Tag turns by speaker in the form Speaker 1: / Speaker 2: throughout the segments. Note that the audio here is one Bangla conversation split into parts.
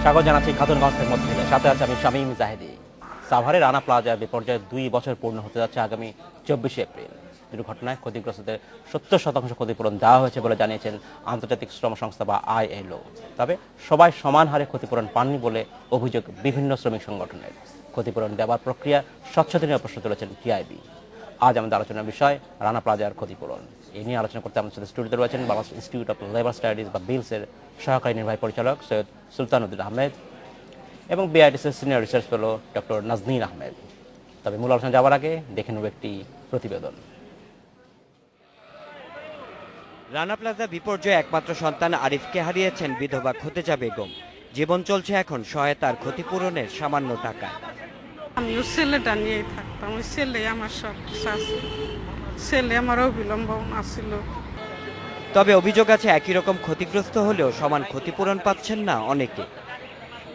Speaker 1: স্বাগত জানাচ্ছি খাতুনগঞ্জের মধ্যে থেকে, সাথে আছে আমি শামীম জাহেদি। সাভারের রানা প্লাজার বিপর্যয়ে 2 বছর পূর্ণ হতে যাচ্ছে আগামী 24শে এপ্রিল। দুর্ঘটনায় ক্ষতিগ্রস্তদের 70% ক্ষতিপূরণ দেওয়া হয়েছে বলে জানিয়েছেন আন্তর্জাতিক শ্রম সংস্থা বা ILO। তবে সবাই সমান হারে ক্ষতিপূরণ পাননি বলে অভিযোগ বিভিন্ন শ্রমিক সংগঠনের। ক্ষতিপূরণ দেওয়ার প্রক্রিয়া স্বচ্ছতা নিয়ে প্রশ্ন তুলেছেন টিআইবি। আজ আমাদের আলোচনার বিষয় রানা প্লাজার ক্ষতিপূরণ। এই নিয়ে আলোচনা করতে আমাদের সাথে স্টুডিওতে রয়েছেন Bangladesh institute of labour studies বা বিলসের সহকারী নির্বাহী পরিচালক সৈয়দ সুলতানুদ্দিন আহমেদ এবং বিআইডিসির senior research fellow doctor Naznin Ahmed. তবে মূল আলোচনা যাওয়ার আগে দেখে নেব একটি প্রতিবেদন।
Speaker 2: রানা প্লাজা বিপর্যয়ে একমাত্র সন্তান আরিফকে হারিয়েছেন বিধবা খোতেজা বেগম। জীবন চলছে এখন সহায়তার ক্ষতিপূরণের সামান্য টাকা।
Speaker 3: আমি ওই ছেলেটা নিয়েই থাকতাম, ওই ছেলে আমার সব কিছু আছে, ছেলে আমার অবিলম্ব আসছিল।
Speaker 2: তবে অভিযোগ আছে একই রকম ক্ষতিগ্রস্ত হলেও সমান ক্ষতিপূরণ পাচ্ছেন না অনেকে।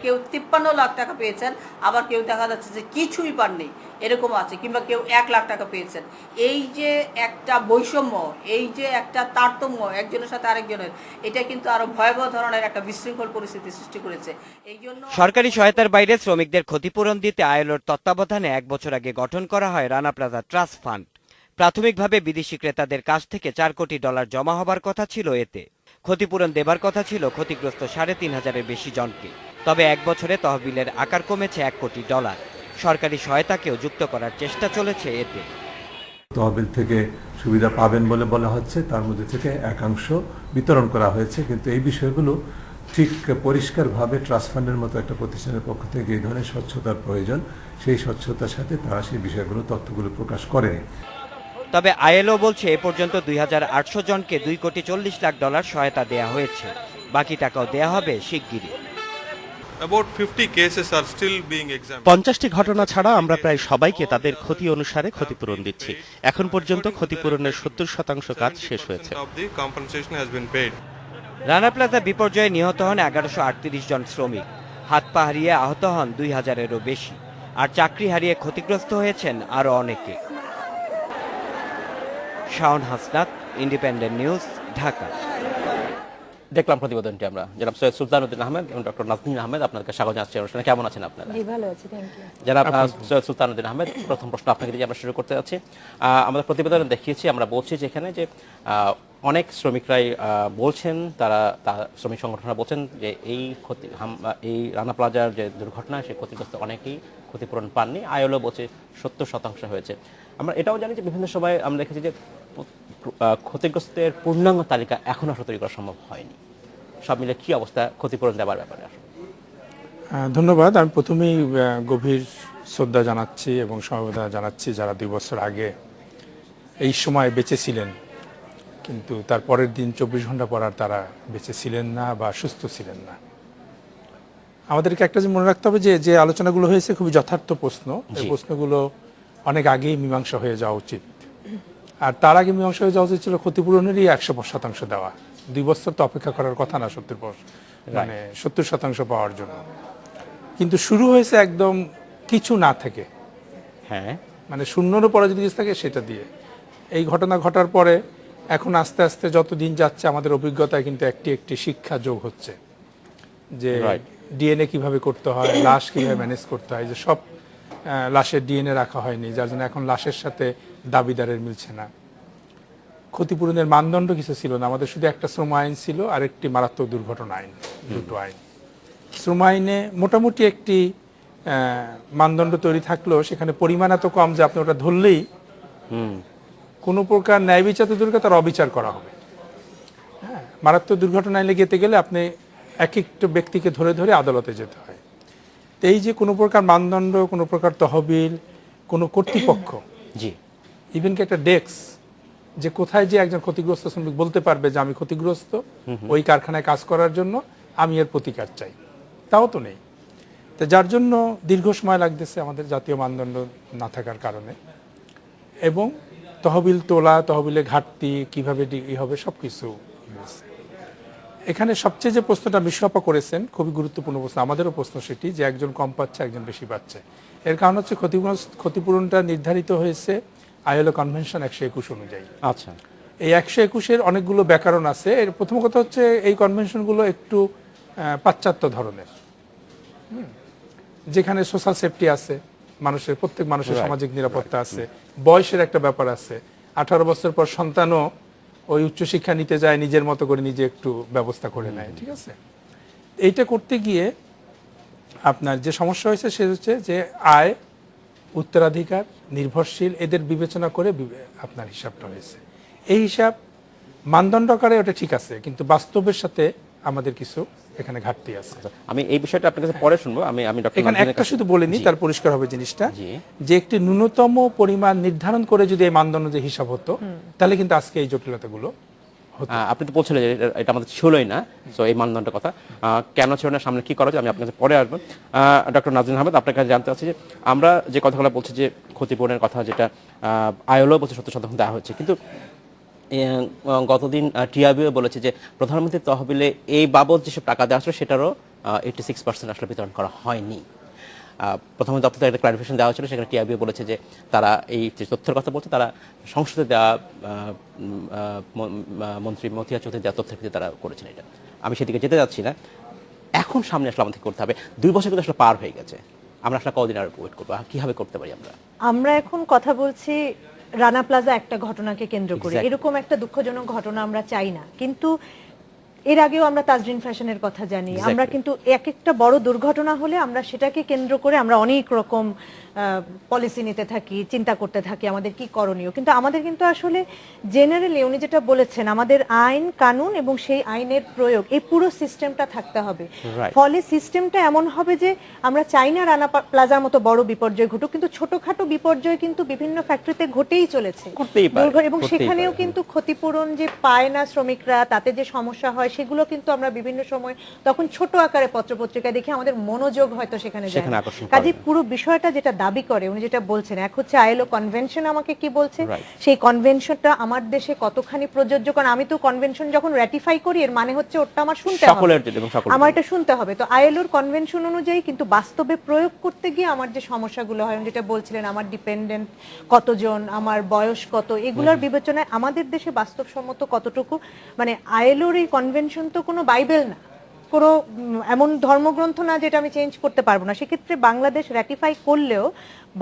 Speaker 4: কেউ 53 লাখ টাকা পেয়েছেন, আবার কেউ দেখা যাচ্ছে যে কিছুই পাননি, এরকম আছে, কিংবা কেউ 1 লাখ টাকা পেয়েছেন। এই যে একটা বৈষম্য, এই যে একটা তারতম্য একজনের সাথে আরেকজনের, এটা কিন্তু আরো ভয়াবহ ধরনের একটা বিশৃঙ্খল পরিস্থিতি সৃষ্টি করেছে। এই জন্য
Speaker 2: সরকারি সহায়তার বাইরে শ্রমিকদের ক্ষতিপূরণ দিতে ILOর তত্ত্বাবধানে 1 বছর আগে গঠন করা হয় রানা প্লাজা ট্রাস্ট ফান্ড। প্রাথমিকভাবে বিদেশি ক্রেতাদের কাছ থেকে $4 কোটি জমা হবার কথা ছিল এতে। ক্ষতিপূরণ দেবার কথা ছিল ক্ষতিগ্রস্ত 3,500-এর বেশি জনকে। তবে 1 বছরে তহবিলের আকার কমেছে $1 কোটি। সরকারি সহায়তাকেও যুক্ত করার চেষ্টা চলেছে এতে।
Speaker 5: তহবিল থেকে সুবিধা পাবেন বলে বলা হচ্ছে, তার মধ্যে থেকে একাংশ বিতরণ করা হয়েছে, কিন্তু এই বিষয়গুলো ঠিক পরিষ্কারভাবে ট্রাস্ট ফান্ডের মতো একটা প্রতিষ্ঠানের পক্ষ থেকে এই ধরনের স্বচ্ছতার প্রয়োজন, সেই স্বচ্ছতার সাথে তারা সেই বিষয়গুলো তথ্যগুলো প্রকাশ করেনি।
Speaker 2: তবে ILO বলছে এ পর্যন্ত 2,800 জনকে $2.40 লাখ সহায়তা দেয়া হয়েছে। বাকি টাকাও দেয়া হবে শিগগিরই।
Speaker 6: About 50 cases are still being examined.
Speaker 7: 50টি ঘটনা ছাড়া আমরা প্রায় সবাইকে তাদের ক্ষতি অনুসারে ক্ষতিপূরণ দিচ্ছি। এখন পর্যন্ত ক্ষতিপূরণের 70% কাজ শেষ হয়েছে।
Speaker 6: Of the compensation has been paid.
Speaker 2: Rana plaza বিপর্যয়ে নিহত হন 1138 জন শ্রমিক। হাত পা হারিয়ে আহত হন 2000-এরও বেশি। আর চাকরি হারিয়ে ক্ষতিগ্রস্ত হয়েছেন আরও অনেকে। Shaon Hasnat, independent news, Dhaka.
Speaker 1: দেখলাম প্রতিবেদনটি আমরা। জনাব সৈয়দ সুলতানুদ্দিন আহমেদ এবং ডক্টর নাজনীন আহমেদ, আপনাদেরকে স্বাগত জানাচ্ছি অনুষ্ঠানে। কেমন আছেন আপনারা?
Speaker 8: জি, ভালো আছি, থ্যাংক ইউ।
Speaker 1: জনাব সৈয়দ সুলতানুদ্দিন আহমেদ, প্রথম প্রশ্ন আপনাকে দিয়ে আমরা শুরু করতে যাচ্ছি। আমাদের প্রতিবেদনে দেখিয়েছি, আমরা বলছি যে এখানে যে অনেক শ্রমিকরাই বলছেন, তারা শ্রমিক সংগঠনরা বলছেন যে এই রানা প্লাজার যে দুর্ঘটনা, সেই ক্ষতিগ্রস্ত অনেকেই ক্ষতিপূরণ পাননি। ILO বলছে 70% হয়েছে। আমরা এটাও জানি যে বিভিন্ন সময় আমরা দেখেছি যে ক্ষতিগ্রস্তের পূর্ণাঙ্গ তালিকা এখনো আসলে তৈরি করা সম্ভব হয়নি। সব মিলে কি অবস্থা ক্ষতিপূরণ দেওয়ার ব্যাপারে?
Speaker 9: ধন্যবাদ। আমি প্রথমেই গভীর শ্রদ্ধা জানাচ্ছি এবং সমবেদনা জানাচ্ছি যারা 2 বছর আগে এই সময় বেঁচে ছিলেন, কিন্তু তার পরের দিন 24 ঘন্টা পর আর তারা বেঁচে ছিলেন না বা সুস্থ ছিলেন না। আমাদেরকে একটা যে মনে রাখতে হবে যে আলোচনাগুলো হয়েছে খুবই যথার্থ প্রশ্ন। এই প্রশ্নগুলো অনেক আগেই মীমাংসা হয়ে যাওয়া উচিত। আর তার আগে মীমাংসা হয়ে যাওয়া উচিত ছিল ক্ষতিপূরণেরই 100% দেওয়া। 2 বছর তো অপেক্ষা করার কথা না 70% পাওয়ার জন্য। কিন্তু শুরু হয়েছে একদম কিছু না থেকে,
Speaker 1: হ্যাঁ,
Speaker 9: মানে শূন্যরও পরে যদি কিছু থাকে সেটা দিয়ে। এই ঘটনা ঘটার পরে এখন আস্তে আস্তে যত দিন যাচ্ছে আমাদের অভিজ্ঞতায় কিন্তু একটি শিক্ষা যোগ হচ্ছে যে DNA কিভাবে করতে হয়, লাশ কিভাবে ম্যানেজ করতে হয়। যে সব লাশের DNA রাখা হয়নি, যার জন্য এখন লাশের সাথে দাবিদারের মিলছে না। ক্ষতিপূরণের মানদণ্ড কিছু ছিল না, আমাদের শুধু একটা শ্রম আইন ছিল আর একটি মারাত্মক দুর্ঘটনা আইন, দুটো আইন। শ্রম আইনে মোটামুটি একটি মানদণ্ড তৈরি থাকলেও সেখানে পরিমাণ এত কম যে আপনি ওটা ধরলেই কোনো প্রকার ন্যায় বিচার তো দূর, তার অবিচার করা হবে। হ্যাঁ, মারাত্মক দুর্ঘটনা আইনে যেতে গেলে আপনি এক একটা ব্যক্তিকে ধরে ধরে আদালতে যেতে হয়। তো এই যে কোনো প্রকার মানদণ্ড, কোনো প্রকার তহবিল, কোনো কর্তৃপক্ষ,
Speaker 1: জি,
Speaker 9: ইভেন কি একটা ডেস্ক, যে কোথায় যে একজন ক্ষতিগ্রস্ত শ্রমিক বলতে পারবে যে আমি ক্ষতিগ্রস্ত, ওই কারখানায় কাজ করার জন্য আমি এর প্রতিকার চাই, তাও তো নেই। তো যার জন্য দীর্ঘ সময় লাগতেছে আমাদের জাতীয় মানদণ্ড না থাকার কারণে। এবং তহবিল তোলা, তহবিলের ঘাটতি কীভাবে হবে, সব কিছু হয়েছে। এখানে সবচেয়ে যে প্রশ্নটা মিশরাপা করেছেন, খুবই গুরুত্বপূর্ণ প্রশ্ন, আমাদেরও প্রশ্ন সেটি, যে একজন কম পাচ্ছে একজন বেশি পাচ্ছে। এর কারণ হচ্ছে ক্ষতিপূরণটা নির্ধারিত হয়েছে ILO কনভেনশন 121 অনুযায়ী।
Speaker 1: আচ্ছা,
Speaker 9: এই 121-এর অনেকগুলো ব্যাকরণ আছে। এর প্রথম কথা হচ্ছে এই কনভেনশনগুলো একটু পাশ্চাত্য ধরনের, যেখানে সোশ্যাল সেফটি আছে, প্রত্যেক মানুষের সামাজিক নিরাপত্তা আছে, বয়সের একটা ব্যাপার আছে। 18 বছর পর সন্তানও ওই উচ্চশিক্ষা নিতে যায়, নিজের মতো করে নিজে একটু ব্যবস্থা করে নেয়, ঠিক আছে। এইটা করতে গিয়ে আপনার যে সমস্যা হয়েছে সে হচ্ছে যে আয়, উত্তরাধিকার, নির্ভরশীল, এদের বিবেচনা করে আপনার হিসাবটা হয়েছে। এই হিসাব মানদণ্ড আকারে ওটা ঠিক আছে, কিন্তু বাস্তবের সাথে আমাদের কিছু এখানে ঘাটতি আছে।
Speaker 1: আমি এই বিষয়টা আপনার কাছে পরে শুনবো। আমি ডক্টর
Speaker 9: এখানে একটা শুধু বলিনি, তার পরিষ্কার হবে জিনিসটা, যে একটি ন্যূনতম পরিমাণ নির্ধারণ করে যদি এই মানদণ্ড যে হিসাব হতো, তাহলে কিন্তু আজকে এই জটিলতাগুলো হতো।
Speaker 1: আপনি তো বলছিলেন যে এটা আমাদের ছিলই না, তো এই মানদণ্ডের কথা কেন ছিল না, সামনে কি করা যায়, আমি আপনার কাছে পরে আসবো। ডক্টর নাজনীন আহমেদ, আপনার কাছে জানতে চাচ্ছি যে আমরা যে কথাগুলো বলছি যে ক্ষতিপূরণের কথা, যেটা আইএলও বলছে 70% দেওয়া হচ্ছে, কিন্তু গতদিন টিআইবিও বলেছে যে প্রধানমন্ত্রীর তহবিলে এই বাবদ যেসব টাকা দেওয়া ছিল সেটারও 86% আসলে বিতরণ করা হয়নি। প্রথমে দপ্তর থেকে একটা ক্লারিফিকেশন দেওয়া হয়েছিল, সেখানে টিআইবিও বলেছে যে তারা এই যে তথ্যের কথা বলছে, তারা সংসদে দেওয়া মন্ত্রী মতিয়া চৌধুরী দেওয়া তথ্যের ভিত্তিতে তারা করেছেন। এটা আমি সেদিকে যেতে যাচ্ছি না, এখন সামনে আসলে আমাদের করতে হবে। 2 বছর কিন্তু আসলে পার হয়ে গেছে, আমরা আসলে কতদিন আর ওয়েট করবো, কীভাবে করতে পারি
Speaker 8: আমরা এখন কথা বলছি রানা প্লাজা একটা ঘটনাকে কেন্দ্র করে। এরকম একটা দুঃখজনক ঘটনা আমরা চাই না, কিন্তু এর আগেও আমরা তাজরিন ফ্যাশনের কথা জানি। আমরা কিন্তু এক একটা বড় দুর্ঘটনা হলে আমরা সেটাকে কেন্দ্র করে আমরা অনেক রকম পলিসি নিতে থাকি, চিন্তা করতে থাকি আমাদের কি করণীয়। কিন্তু আমাদের কিন্তু আসলে জেনারেলি উনি যেটা বলেছেন, আমাদের আইন কানুন এবং সেই আইনের প্রয়োগ, এই পুরো সিস্টেমটা থাকতে হবে। ফলে সিস্টেমটা এমন হবে যে আমরা চাই না রানা প্লাজার মতো বড় বিপর্যয় ঘটুক, কিন্তু ছোটখাটো বিপর্যয় কিন্তু বিভিন্ন ফ্যাক্টরিতে ঘটেই চলেছে, এবং সেখানেও কিন্তু ক্ষতিপূরণ যে পায় না শ্রমিকরা, তাতে যে সমস্যা হয় সেগুলো কিন্তু আমরা বিভিন্ন সময় তখন ছোট আকারে পত্রপত্রিকায় দেখে আমাদের মনোযোগ হয়তো সেখানে যায়। কাজে পুরো বিষয়টা যেটা দাবি করে, উনি যেটা বলছেন, এক হচ্ছে আইএলও কনভেনশন আমাকে কি বলছে, সেই কনভেনশনটা আমার দেশে কতখানি প্রযোজ্য। কারণ আমি তো কনভেনশন যখন র্যাটিফাই করি, এর মানে হচ্ছে ওটা আমার শুনতে হবে, আমার এটা শুনতে হবে। তো আইএলওর কনভেনশন অনুযায়ী, কিন্তু বাস্তবে প্রয়োগ করতে গিয়ে আমার যে সমস্যাগুলো হয়, যেটা বলছিলেন, আমার ডিপেন্ডেন্ট কতজন, আমার বয়স কত, এগুলোর বিবেচনায় আমাদের দেশে বাস্তবসম্মত কতটুকু, মানে আইএলওর এই কনভেনশন তো কোনো বাইবেল না, কোনো এমন ধর্মগ্রন্থ না যেটা আমি চেঞ্জ করতে পারবো না। সেক্ষেত্রে বাংলাদেশ র্যাটিফাই করলেও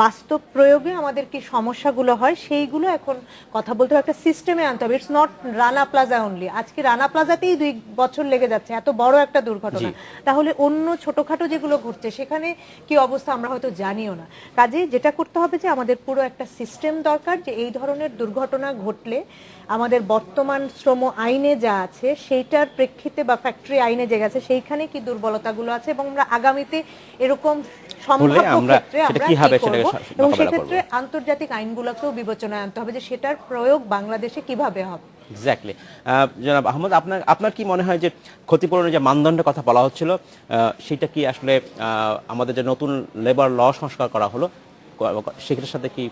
Speaker 8: বাস্তব প্রয়োগে আমাদের কি সমস্যাগুলো হয় সেইগুলো এখন কথা বলতে হবে, একটা সিস্টেমে আনতে হবে। It's not Rana plaza only. আজকে রানা প্লাজাতেই 2 বছর লেগে যাচ্ছে, এত বড় একটা দুর্ঘটনা, তাহলে অন্য ছোটখাটো যেগুলো ঘটছে সেখানে কি অবস্থা আমরা হয়তো জানিও না। কাজে যেটা করতে হবে যে আমাদের পুরো একটা সিস্টেম দরকার, যে এই ধরনের দুর্ঘটনা ঘটলে আমাদের বর্তমান শ্রম আইনে যা আছে সেইটার প্রেক্ষিতে বা ফ্যাক্টরি আইনে যে গেছে সেইখানে কি দুর্বলতাগুলো আছে, এবং আমরা আগামীতে এরকম সম্ভাব্য ক্ষেত্রে আমরা কি করব, এবং সেক্ষেত্রে আন্তর্জাতিক আইনগুলোকেও বিবেচনায় আনতে হবে যে সেটার প্রয়োগ বাংলাদেশে কিভাবে হবে।
Speaker 1: এক্স্যাক্টলি। জনাব আহমদ, আপনার কি মনে হয় যে ক্ষতিপূরণের যে মানদণ্ডের কথা বলা হচ্ছিল, সেটা কি আসলে আমাদের যে নতুন লেবার ল সংস্কার করা হলো সেটার সাথে কি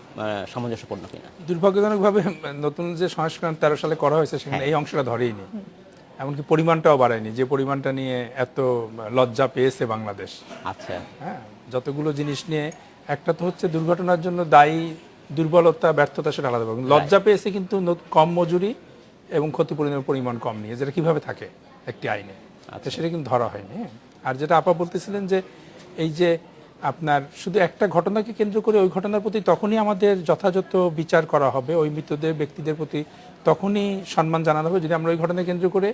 Speaker 1: সামঞ্জস্যপূর্ণ কিনা?
Speaker 9: দুর্ভাগ্যজনকভাবে নতুন যে সংস্কার 13 সালে করা হয়েছে সেখানে এই অংশটা ধরেইনি, এমনকি পরিমাণটাও বাড়ায়নি, যে পরিমাণটা নিয়ে এত লজ্জা পেয়েছে বাংলাদেশ।
Speaker 1: আচ্ছা,
Speaker 9: হ্যাঁ, যতগুলো জিনিস নিয়ে, একটা তো হচ্ছে দুর্ঘটনার জন্য দায়ী দুর্বলতা, ব্যর্থতা, সেটা আলাদা। লজ্জা পেয়েছে কিন্তু কম মজুরি এবং ক্ষতিপূরণের পরিমাণ কম নিয়ে, যেটা কিভাবে থাকে একটি আইনে, সেটা কিন্তু ধরা হয়নি। আর যেটা আপা বলতেছিলেন যে এই যে আপনার শুধু একটা ঘটনাকে কেন্দ্র করে ওই ঘটনার প্রতি তখনই আমাদের যথাযথ বিচার করা হবে, ওই মৃতদের ব্যক্তিদের প্রতি তখনই সম্মান জানানো হবে যদি আমরা ওই ঘটনা কেন্দ্র করে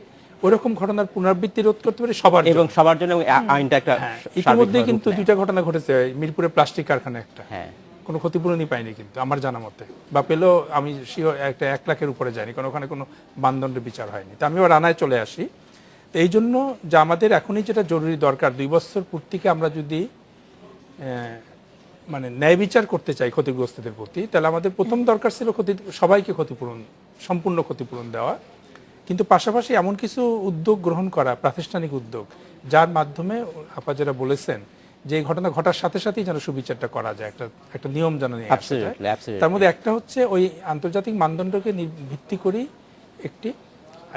Speaker 9: ওইরকম ঘটনার পুনরাবৃত্তি রোধ করতে পারি সবার
Speaker 1: এবং সবার জন্য আইনটা একটা।
Speaker 9: ইতিমধ্যে কিন্তু 2টা ঘটনা ঘটেছে, মিরপুরে প্লাস্টিক কারখানা একটা, কোনো ক্ষতিপূরণই পাইনি কিন্তু আমার জানা মতে, বা পেলেও আমি শিওর একটা 1 লাখের উপরে যায়নি, কারণ ওখানে কোনো মানদণ্ডের বিচার হয়নি। তো আমি আবার রানায় চলে আসি। তো এই জন্য যে আমাদের এখনই যেটা জরুরি দরকার, 2 বছর পূর্তিকে আমরা যদি মানে ন্যায় বিচার করতে চাই ক্ষতিগ্রস্তদের প্রতি, তাহলে আমাদের প্রথম দরকার ছিল সবাইকে ক্ষতিপূরণ, সম্পূর্ণ ক্ষতিপূরণ দেওয়া, কিন্তু পাশাপাশি এমন কিছু উদ্যোগ গ্রহণ করা, প্রাতিষ্ঠানিক উদ্যোগ, যার মাধ্যমে আপা যেটা বলেছেন যে এই ঘটনা ঘটার সাথে সাথেই যেন সুবিচারটা করা যায়, একটা নিয়ম যেন নিয়ে আসা যায়। তার মধ্যে একটা হচ্ছে ওই আন্তর্জাতিক মানদণ্ডকে ভিত্তি করেই একটি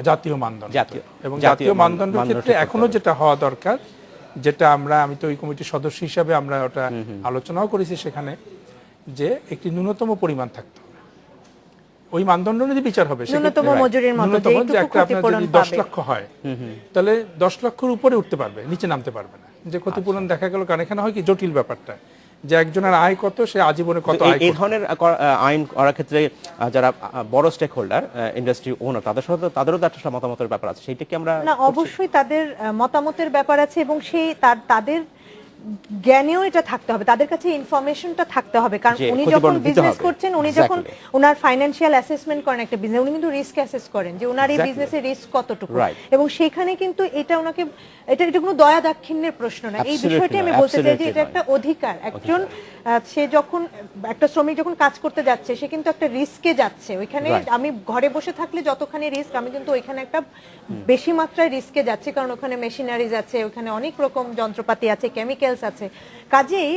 Speaker 9: জাতীয় মানদণ্ড, এবং জাতীয় মানদণ্ডের ক্ষেত্রে এখনো যেটা হওয়া দরকার, যেটা আমি তো ওই কমিটির সদস্য হিসাবে আমরা ওটা আলোচনাও করেছি সেখানে, যে একটি ন্যূনতম পরিমাণ থাকতে হবে, ওই মানদণ্ড অনুযায়ী বিচার হবে।
Speaker 8: ন্যূনতম মজুরির মতো
Speaker 9: যে একটা আপনার যদি 10 লক্ষ হয় তাহলে 10 লক্ষের উপরে উঠতে পারবে, নিচে নামতে পারবে না। যে ক্ষতিপূরণ দেখা গেল, কারণ এখানে হয় কি জটিল ব্যাপারটা, যে একজনের আয় কত, সে আজীবনে কত আয়
Speaker 1: এই
Speaker 9: করবে।
Speaker 1: ধরনের আইন করার ক্ষেত্রে যারা বড় স্টেক হোল্ডার, ইন্ডাস্ট্রি ওনার, তাদেরও তো একটা মতামতের ব্যাপার আছে, সেইটা কি আমরা
Speaker 8: না, অবশ্যই তাদের মতামতের ব্যাপার আছে, এবং সেই তাদের জ্ঞানেও এটা থাকতে হবে, তাদের কাছে ইনফরমেশনটা থাকতে হবে, কারণ
Speaker 1: যে
Speaker 8: উনি
Speaker 1: ক্ষতিপূরণ
Speaker 8: যখন
Speaker 1: দিতে
Speaker 8: বিজনেস
Speaker 1: হবে।
Speaker 8: করছেন, উনি যখন
Speaker 1: Exactly.
Speaker 8: ওনার ফাইন্যান্সিয়াল অ্যাসেসমেন্ট করেন একটা বিজনেস, উনি কিন্তু রিস্ক অ্যাসেস করেন যে ওনার এই
Speaker 1: Exactly.
Speaker 8: বিজনেসের রিস্ক কতটুকু,
Speaker 1: Right.
Speaker 8: এবং সেখানে কিন্তু এটা ওনাকে, এটা কোনো দয়া দাক্ষিণ্যের প্রশ্ন না, এই
Speaker 1: Absolutely
Speaker 8: বিষয়টি আমি
Speaker 1: নয়,
Speaker 8: বলতে চাই যে
Speaker 1: absolutely
Speaker 8: এটা একটা অধিকার। একজন সে যখন একটা শ্রমিক যখন কাজ করতে যাচ্ছে, সে কিন্তু একটা রিস্কে যাচ্ছে ওইখানে।
Speaker 1: Right.
Speaker 8: আমি ঘরে বসে থাকলে যতখানি রিস্ক, আমি কিন্তু ওইখানে একটা বেশি মাত্রায় রিস্কে যাচ্ছি, কারণ ওখানে মেশিনারিজ আছে, ওখানে অনেক রকম যন্ত্রপাতি আছে, কেমিক্যালস আছে। কাজেই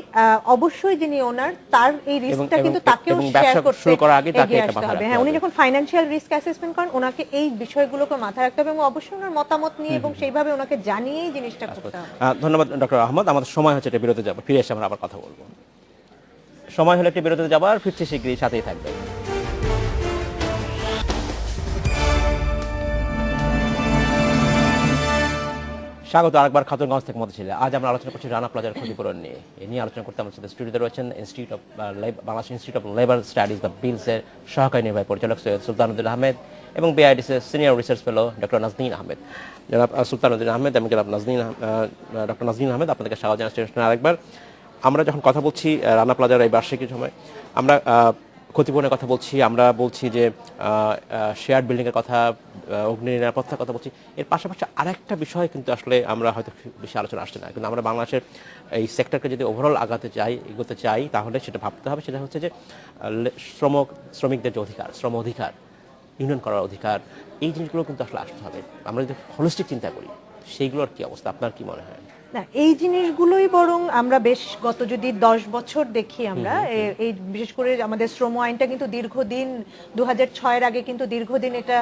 Speaker 8: অবশ্যই যিনি ওনার, তার এই রিস্কটা কিন্তু তাকেও
Speaker 1: এবং
Speaker 8: শেয়ার
Speaker 1: ব্যবসা
Speaker 8: করতে
Speaker 1: শুরু করার আগে তাকে
Speaker 8: এগিয়ে
Speaker 1: এটা
Speaker 8: আসতে
Speaker 1: মাথায়
Speaker 8: হবে।
Speaker 1: রাখতে
Speaker 8: হ্যাঁ, উনি
Speaker 1: হবে।
Speaker 8: যখন ফাইন্যান্সিয়াল রিস্ক অ্যাসেসমেন্ট করেন, ওনাকে এই বিষয়গুলোকে মাথায় রাখতে হবে, এবং অবশ্যই ওনার মতামত নিয়ে এবং সেইভাবে ওনাকে জানিয়েই জিনিসটা করতে হবে।
Speaker 1: ধন্যবাদ ডক্টর আহমদ। আমাদের সময় হচ্ছে এটা বিরতি যাবো, ফিরে এসে আমরা আবার কথা বলবো। সময় হলে একটি বিরতিতে যাবো, আর ফিরছি শীঘ্রই, সাথেই থাকবে। স্বাগত আরেকবার খাতুনগঞ্জ থেকে মতিঝিলে। আজ আমরা আলোচনা করছি রানা প্লাজার ক্ষতিপূরণ নিয়ে। এ নিয়ে আলোচনা করতে আমাদের সাথে স্টুডিওতে রয়েছেন Bangladesh institute of labour studies বা বিলসের সহকারী নির্বাহী পরিচালক সৈয়দ সুলতানুদ্দিন আহমেদ এবং বিআইডিসির senior research fellow doctor Naznin Ahmed. জনাব সুলতানুদ্দিন আহমেদ এবং জনাব ডক্টর নাজনীন আহমেদ, আপনাদেরকে স্বাগত জানাচ্ছি আরেকবার। আমরা যখন কথা বলছি রানা প্লাজার এই বার্ষিকীর সময়, আমরা ক্ষতিপূরণের কথা বলছি, আমরা বলছি যে শেয়ার বিল্ডিংয়ের কথা, অগ্নি নিরাপত্তার কথা বলছি। এর পাশাপাশি আরেকটা বিষয় কিন্তু আসলে আমরা হয়তো বেশি আলোচনা আসছে না, কিন্তু আমরা বাংলাদেশের এই সেক্টরকে যদি ওভারঅল এগোতে চাই, তাহলে সেটা ভাবতে হবে। সেটা হচ্ছে যে শ্রমিকদের যে অধিকার, শ্রম অধিকার, ইউনিয়ন করার অধিকার, এই জিনিসগুলো কিন্তু আসলে আসতে হবে। আমরা যদি হলিস্টিক চিন্তা করি, সেইগুলোর কি অবস্থা, আপনার কি মনে হয়?
Speaker 8: না, এই জিনিসগুলোই বরং আমরা বেশ গত যদি 10 বছর দেখি আমরা, এই বিশেষ করে আমাদের শ্রম আইনটা কিন্তু দীর্ঘদিন 2006-এর আগে কিন্তু দীর্ঘদিন এটা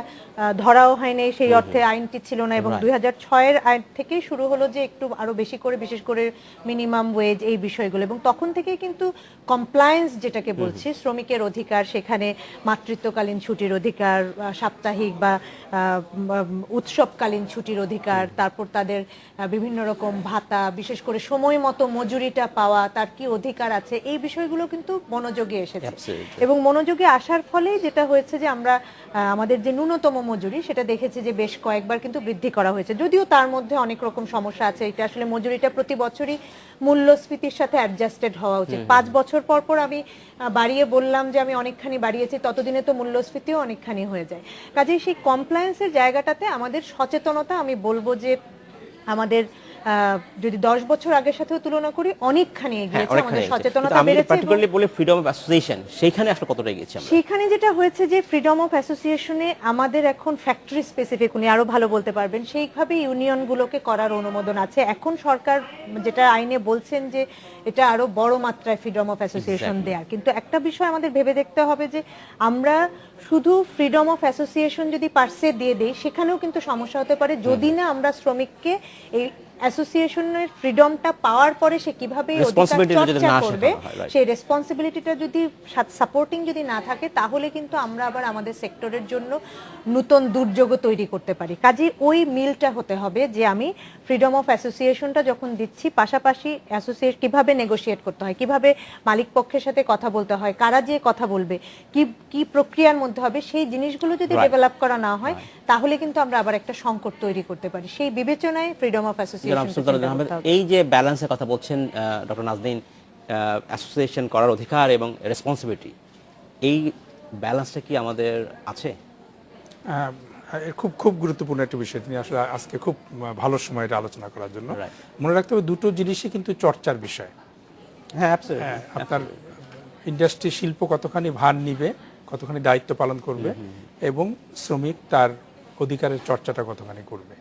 Speaker 8: ধরাও হয়নি, সেই অর্থে আইনটি ছিল না, এবং 2006-এর আইন থেকেই শুরু হলো যে একটু আরো বেশি করে, বিশেষ করে মিনিমাম ওয়েজ, এই বিষয়গুলো, এবং তখন থেকেই কিন্তু কমপ্লায়েন্স যেটাকে বলছি, শ্রমিকের অধিকার, সেখানে মাতৃত্বকালীন ছুটির অধিকার, সাপ্তাহিক বা উৎসবকালীন ছুটির অধিকার, তারপর তাদের বিভিন্ন রকম ভাতা, বিশেষ করে সময় মতো মজুরিটা পাওয়া, তার কি অধিকার আছে, এই বিষয়গুলো কিন্তু মনোযোগে এসেছে। এবং মনোযোগে আসার ফলে যেটা হয়েছে যে আমরা আমাদের যে ন্যূনতম মজুরি, সেটা দেখেছি যে বেশ কয়েকবার কিন্তু বৃদ্ধি করা হয়েছে, যদিও তার মধ্যে অনেক রকম সমস্যা আছে। এটা আসলে মজুরিটা প্রতি বছরই মূল্যস্ফীতির সাথে অ্যাডজাস্টেড হওয়া উচিত। 5 বছর পর পর আমি বাড়িয়ে বললাম যে আমি অনেকখানি বাড়িয়েছি, ততদিনে তো মূল্যস্ফীতিও অনেকখানি হয়ে যায়। কাজেই সেই কমপ্লায়েন্সের জায়গাটাতে আমাদের সচেতনতা, আমি বলবো যে আমাদের যদি 10 বছর আগের সাথেও তুলনা করি, অনেকখানি এগিয়েছে, আমাদের সচেতনতা বেড়েছে।
Speaker 1: পার্টিকুলারলি বলি ফ্রিডম অফ অ্যাসোসিয়েশন, সেইখানে আসলে কতটা এগিয়েছি আমরা?
Speaker 8: সেখানে যেটা হয়েছে যে ফ্রিডম অফ অ্যাসোসিয়েশনে আমাদের এখন ফ্যাক্টরি স্পেসিফিক, উনি আরো ভালো বলতে পারবেন, সেইভাবে ইউনিয়নগুলোকে করার অনুমোদন আছে। এখন সরকার যেটা আইনে বলছেন যে এটা আরো বড় মাত্রায় ফ্রিডম অফ অ্যাসোসিয়েশন দেয়ার, কিন্তু একটা বিষয় আমাদের ভেবে দেখতে হবে যে আমরা শুধু ফ্রিডম অফ অ্যাসোসিয়েশন যদি পার্সে দিয়ে দেই, সেখানেও কিন্তু সমস্যা হতে পারে, যদি না আমরা শ্রমিককে এই অ্যাসোসিয়েশনের ফ্রিডমটা পাওয়ার পরে সে কিভাবে অধিকার চর্চা করবে, সেই রেসপন্সিবিলিটিটা যদি সাপোর্টিং যদি না থাকে, তাহলে কিন্তু আমরা আবার আমাদের সেক্টরের জন্য নতুন দুর্যোগ তৈরি করতে পারি। কাজে ওই মিলটা হতে হবে যে আমি ফ্রিডম অফ অ্যাসোসিয়েশনটা যখন দিচ্ছি, পাশাপাশি অ্যাসোসিয়েট কিভাবে নেগোশিয়েট করতে হয়, কিভাবে মালিক পক্ষের সাথে কথা বলতে হয়, কারা যে কথা বলবে, কি প্রক্রিয়ার মধ্যে হবে, সেই জিনিসগুলো যদি ডেভেলপ করা না হয়, তাহলে কিন্তু আমরা আবার একটা সংকট তৈরি করতে পারি। সেই বিবেচনায় ফ্রিডম অফ অ্যাসোসিয়েশন।
Speaker 1: এই যে ব্যালেন্সের কথা বলছেন ডক্টর নাজনীন, অ্যাসোসিয়েশন করার অধিকার এবং রেসপন্সিবিলিটি, এই ব্যালেন্সটা কি আমাদের আছে?
Speaker 9: খুব খুব গুরুত্বপূর্ণ একটা বিষয়, তিনি আসলে আজকে খুব ভালো সময় এটা আলোচনা করার জন্য। মনে রাখতে হবে দুটো জিনিসই কিন্তু চর্চার বিষয়।
Speaker 1: হ্যাঁ,
Speaker 9: আপনার ইন্ডাস্ট্রি, শিল্প কতখানি ভার নিবে, কতখানি দায়িত্ব পালন করবে, এবং শ্রমিক তার অধিকারের চর্চাটা কতখানি করবে,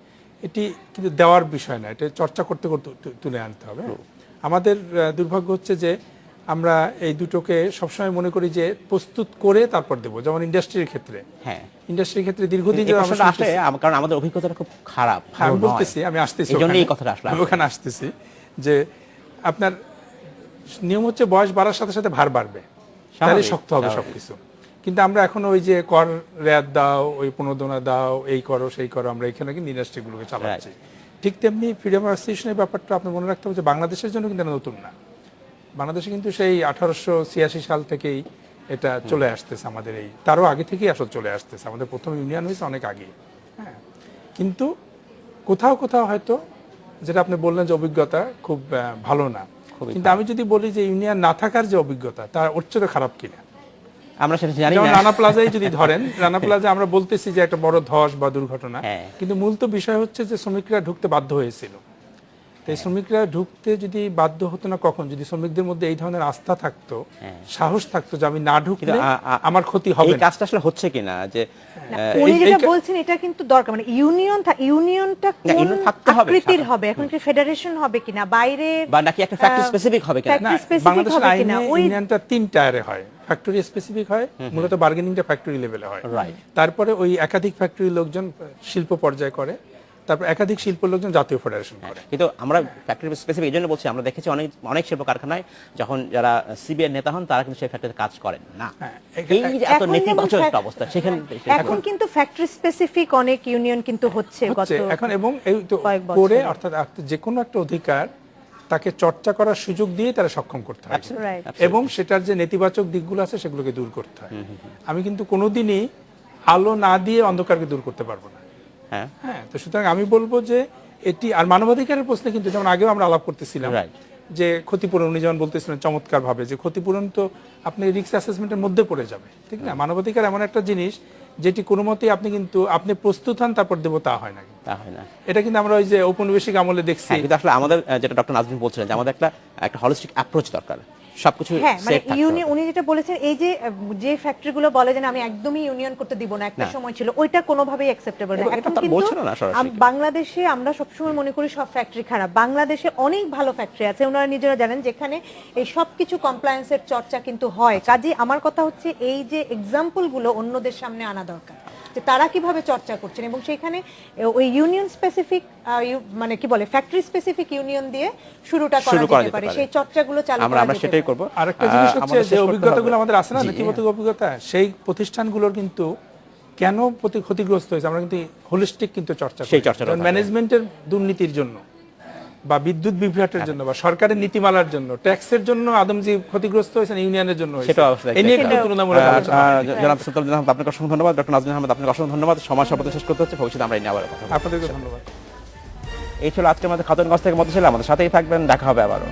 Speaker 9: এটি কিন্তু দেওয়ার বিষয় না, এটা চর্চা করতে করতে তুলে আনতে হবে। আমাদের দুর্ভাগ্য হচ্ছে যে আমরা এই দুটোকে সবসময় মনে করি যে প্রস্তুত করে তারপর দেবো, যেমন ইন্ডাস্ট্রির ক্ষেত্রে।
Speaker 1: হ্যাঁ,
Speaker 9: ইন্ডাস্ট্রির ক্ষেত্রে দীর্ঘদিন
Speaker 1: কারণ আমাদের অভিজ্ঞতাটা খুব খারাপ।
Speaker 9: আমি বলতেছি, আমি আসতেছি, ওখানে আসতেছি যে আপনার নিয়ম হচ্ছে বয়স বাড়ার সাথে সাথে ভার বাড়বে, তাহলে শক্ত হবে সবকিছু। কিন্তু আমরা এখন ওই যে কর রেয়াত দাও, ওই প্রণোদনা দাও, এই করো সেই করো, আমরা এখানে কিন্তু ইন্ডাস্ট্রিগুলোকে চালাচ্ছি। ঠিক তেমনি ফ্রিডম অফ অ্যাসোসিয়েশনের ব্যাপারটা আপনি মনে রাখতে হবে যে বাংলাদেশের জন্য কিন্তু এটা নতুন না। বাংলাদেশে কিন্তু সেই 1886 সাল থেকেই এটা চলে আসতেছে, আমাদের এই তারও আগে থেকেই আসলে চলে আসতেছে, আমাদের প্রথম ইউনিয়ন হয়েছে অনেক আগে। হ্যাঁ, কিন্তু কোথাও কোথাও হয়তো যেটা আপনি বললেন যে অভিজ্ঞতা খুব ভালো না, কিন্তু আমি যদি বলি যে ইউনিয়ন না থাকার যে অভিজ্ঞতা তার ওর চেয়ে খারাপ কিনা,
Speaker 1: আমরা সেটা জানি
Speaker 9: যেমন
Speaker 1: না।
Speaker 9: রানা প্লাজায় যদি ধরেন, রানা প্লাজা আমরা বলতেছি যে একটা বড় ধস বা দুর্ঘটনা,
Speaker 1: হ্যাঁ।
Speaker 9: কিন্তু মূল তো বিষয় হচ্ছে যে শ্রমিকরা ঢুকতে বাধ্য হয়েছিল। তো এই শ্রমিকরা ঢুকতে যদি বাধ্য হতো না, কখন যদি শ্রমিকদের মধ্যে এই ধরনের আস্থা থাকতো, সাহস থাকতো যে আমি না ঢুকলে আমার ক্ষতি হবে
Speaker 1: এই
Speaker 9: না।
Speaker 1: কাজটা আসলে হচ্ছে কিনা যে
Speaker 8: উনি যেটা বলছেন এটা কিন্তু দরকার, মানে ইউনিয়নটা কোন
Speaker 1: ইউনিয়ন থাকতে হবে,
Speaker 8: আকৃতির হবে, এখন কি ফেডারেশন হবে কিনা, বাইরে
Speaker 1: বা নাকি একটা ফ্যাক্টরি স্পেসিফিক হবে কিনা?
Speaker 8: factory
Speaker 9: না,
Speaker 8: specific
Speaker 9: বাংলাদেশের
Speaker 8: হবে
Speaker 9: আইনে
Speaker 8: কিনা, ওই
Speaker 9: ইউনিয়নটা 3 টায়ারে হয়, ফ্যাক্টরি স্পেসিফিক হয়, মূলত বার্গেনিংটা ফ্যাক্টরি লেভেলে হয়,
Speaker 1: Right.
Speaker 9: তারপরে ওই একাধিক ফ্যাক্টরি লোকজন শিল্প পর্যায়ে করে, তারপর একাধিক শিল্প লোকজন জাতীয় ফেডারেশন করে।
Speaker 1: কিন্তু আমরা ফ্যাক্টরি স্পেসিফিক এই জন্য বলছি, আমরা দেখেছি অনেক অনেক শিল্প কারখানায় যখন যারা সিবিআই নেতা হন তারা কিন্তু সেই ফ্যাক্টরিতে কাজ করেন না।
Speaker 9: হ্যাঁ,
Speaker 1: এই যে এত
Speaker 8: এখন যেমন
Speaker 1: নেতিবাচক একটা অবস্থা, সেখানে
Speaker 8: এখন কিন্তু ফ্যাক্টরি স্পেসিফিক অনেক ইউনিয়ন কিন্তু হচ্ছে গত
Speaker 9: হচ্ছে এখন, এবং এই তো
Speaker 8: কয়েক বছরে।
Speaker 9: করে অর্থাৎ যে কোনো একটা অধিকার তাকে চর্চা করার সুযোগ দিয়ে তারা সক্ষম করতে হয়,
Speaker 8: Right.
Speaker 9: এবং সেটার যে নেতিবাচক দিকগুলো আছে সেগুলোকে দূর করতে হয়। আমি কিন্তু কোনোদিনই আলো না দিয়ে অন্ধকারকে দূর করতে পারবো না।
Speaker 1: হ্যাঁ,
Speaker 9: হ্যাঁ, তো সুতরাং আমি বলবো যে এটি, আর মানবাধিকারের প্রশ্নে কিন্তু যেমন আগেও আমরা আলাপ করতেছিলাম
Speaker 1: Right.
Speaker 9: যে ক্ষতিপূরণ, উনি যেমন বলতেছিলেন চমৎকার ভাবে যে ক্ষতিপূরণ তো আপনি রিস্ক অ্যাসেসমেন্টের মধ্যে পড়ে যাবে, ঠিক না? মানবাধিকার এমন একটা জিনিস যেটি কোনো মতেই আপনি প্রস্তুত হন তারপর দেবো তা হয় না।
Speaker 1: তা হয় না।
Speaker 9: এটা কিন্তু আমরা ওই যে ঔপনিবেশিক আমলে দেখছি।
Speaker 1: হ্যাঁ, কিন্তু আসলে আমাদের যেটা ডক্টর নাজরীন বলছিলেন যে আমাদের একটা হলিস্টিক অ্যাপ্রোচ দরকার, সবকিছু
Speaker 8: হ্যাঁ, মানে
Speaker 1: সেট থাকতে
Speaker 8: ইউনিয়ন,
Speaker 1: হবে।
Speaker 8: উনি যেটা বলেছেন এই যে ফ্যাক্টরিগুলো বলে যে আমি একদমই ইউনিয়ন করতে দিব না, একটা সময় ছিল ওইটা কোনোভাবেই অ্যাকসেপ্টেবল না।
Speaker 1: এটা
Speaker 8: এখন
Speaker 1: তারা
Speaker 8: কিন্তু
Speaker 1: বলছিল না সরাসরি।
Speaker 8: বাংলাদেশে আমরা সবসময় মনে করি সব ফ্যাক্টরি খারাপ, বাংলাদেশে অনেক ভালো ফ্যাক্টরি আছে, ওনারা নিজেরা জানেন, যেখানে এই সব কিছু কমপ্লায়েন্সের চর্চা কিন্তু হয়। কাজে আমার কথা হচ্ছে এই যে এক্সাম্পল গুলো অন্যদের সামনে আনা দরকার, যে তারা কিভাবে চর্চা করছেন, এবং সেখানে ওই ইউনিয়ন স্পেসিফিক মানে কি বলে ফ্যাক্টরি স্পেসিফিক ইউনিয়ন দিয়ে শুরুটা করা যেতে পারে, সেই চর্চাগুলো চালু করা
Speaker 1: আমরা
Speaker 8: যেতে
Speaker 1: সেটাই
Speaker 8: পারে।
Speaker 1: করব।
Speaker 9: আরেকটা জিনিস হচ্ছে
Speaker 1: আমাদের
Speaker 9: যে
Speaker 1: শেষ করতে
Speaker 9: অভিজ্ঞতাগুলো
Speaker 1: হবে।
Speaker 9: আমাদের আছে না,
Speaker 1: জি,
Speaker 9: নেতিবাচক অভিজ্ঞতা, সেই প্রতিষ্ঠানগুলোর কিন্তু কেন ক্ষতিগ্রস্ত হয়েছে আমরা কিন্তু হোলিস্টিক কিন্তু চর্চা
Speaker 1: সেই চর্চাটা থাকবে।
Speaker 9: ম্যানেজমেন্টের দুর্নীতির জন্য বা বিদ্যুৎ বিভ্রাটের জন্য বা সরকারের নীতিমালার জন্য, ট্যাক্সের জন্য আদম যে ক্ষতিগ্রস্ত হয়েছেন ইউনিয়নের জন্য হয়েছে।
Speaker 1: সেটা অবশ্যই
Speaker 9: এই নিয়ে কিন্তু
Speaker 8: সেটাও।
Speaker 9: তুলনামূলক আলোচনা হয়।
Speaker 1: জনাব সুলতান আহমেদ আপনাকে অসংখ্য ধন্যবাদ, ডক্টর নাজরীন আহমেদ আপনাকে অসংখ্য ধন্যবাদ। সময় স্বল্পতা শেষ করতে হচ্ছে, ভবিষ্যতে আমরা এই নিয়ে আবার কথা বলবো।
Speaker 9: আপনাদেরকে ধন্যবাদ।
Speaker 1: এই ছিল আজকে আমাদের খাতুনগঞ্জ থেকে মতো ছিল, আমাদের সাথেই থাকবেন, দেখা হবে আবারও।